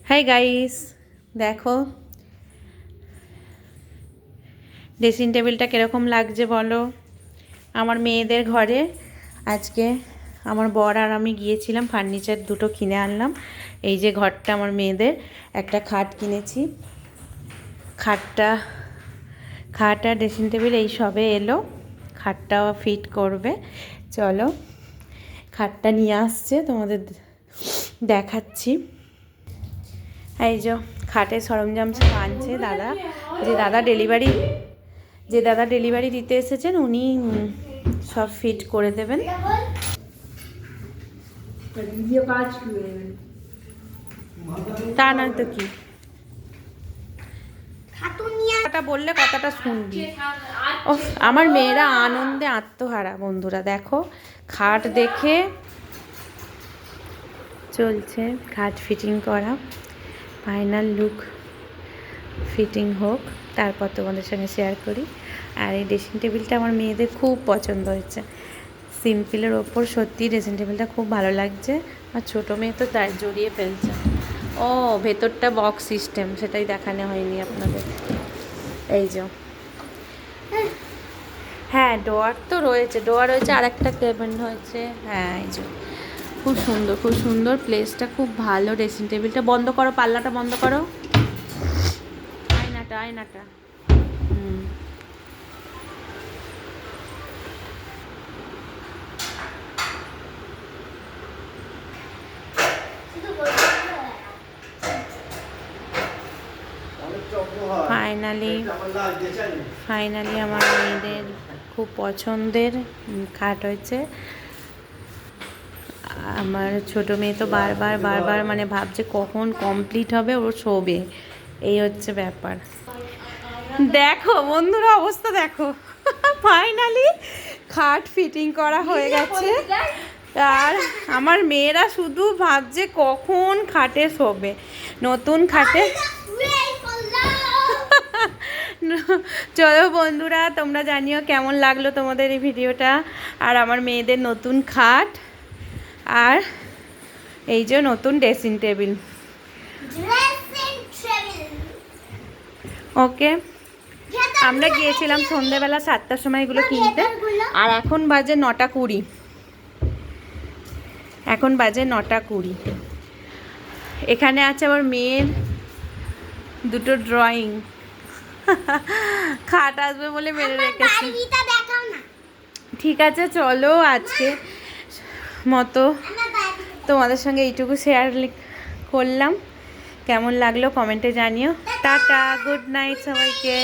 Hi guys, দেখো dressing টেবিলটা কীরকম লাগছে বলো। আমার মেয়েদের ঘরে আজকে আমার বর আর আমি গিয়েছিলাম, ফার্নিচার দুটো কিনে আনলাম। এই যে ঘরটা আমার মেয়েদের, একটা খাট কিনেছি। খাট আর ড্রেসিং টেবিল এই সবে এলো, খাটটাও ফিট করবে। চলো খাটটা নিয়ে আসছে, তোমাদের দেখাচ্ছি। এই যে খাটের সরঞ্জাম সব আনছে দাদা। যে দাদা ডেলিভারি দিতে এসেছেন উনি সব ফিট করে দেবেন। তা নয় তো কি, কথাটা বললে কথাটা শুনবি। ও আমার মেয়েরা আনন্দে আত্মহারা। বন্ধুরা দেখো, খাট দেখে চলছে খাট ফিটিং করা। ফাইনাল লুক ফিটিং হোক, তারপর তোমাদের সঙ্গে শেয়ার করি। আর এই ড্রেসিং টেবিলটা আমার মেয়েদের খুব পছন্দ হয়েছে। সিম্পলের ওপর সত্যি ড্রেসিং টেবিলটা খুব ভালো লাগছে। আর ছোটো মেয়ে তো তাই জড়িয়ে ফেলছে। ও ভেতরটা বক্স সিস্টেম, সেটাই দেখানো হয়নি আপনাদের। এই যে হ্যাঁ ডোয়ার তো রয়েছে, ডোয়ার রয়েছে, আর একটা কেবিন হয়েছে। হ্যাঁ এই যে খুব সুন্দর প্লেসটা খুব ভালো। ড্রেসিং টেবিলটা বন্ধ করো, পাল্লাটা বন্ধ করো, আয়নাটা ফাইনালি আমার মেয়েদের খুব পছন্দের খাট হয়েছে। আমার ছোটো মেয়ে তো বারবার মানে ভাবছে কখন কমপ্লিট হবে ওর শোবে, এই হচ্ছে ব্যাপার। দেখো বন্ধুরা অবস্থা দেখো, ফাইনালি খাট ফিটিং করা হয়ে গেছে। আর আমার মেয়েরা শুধু ভাবছে কখন খাটে শোবে, নতুন খাটে। চলো বন্ধুরা, তোমরা জানিও কেমন লাগলো তোমাদের এই ভিডিওটা। আর আমার মেয়েদের নতুন খাট আর এই যে নতুন ড্রেসিং টেবিল। ওকে, আমরা গিয়েছিলাম সন্ধ্যেবেলা 7টার সময় এগুলো কিনতে, আর এখন বাজে 9:20। এখানে আছে আমার মেয়ের দুটো ড্রয়িং। খাট আসবে বলে মেরে রেখেছি। ঠিক আছে চলো, আজকে মতো তোমাদের সঙ্গে এইটুকু শেয়ার করলাম। কেমন লাগলো কমেন্টে জানিও। টাটা, গুড নাইট সবাইকে।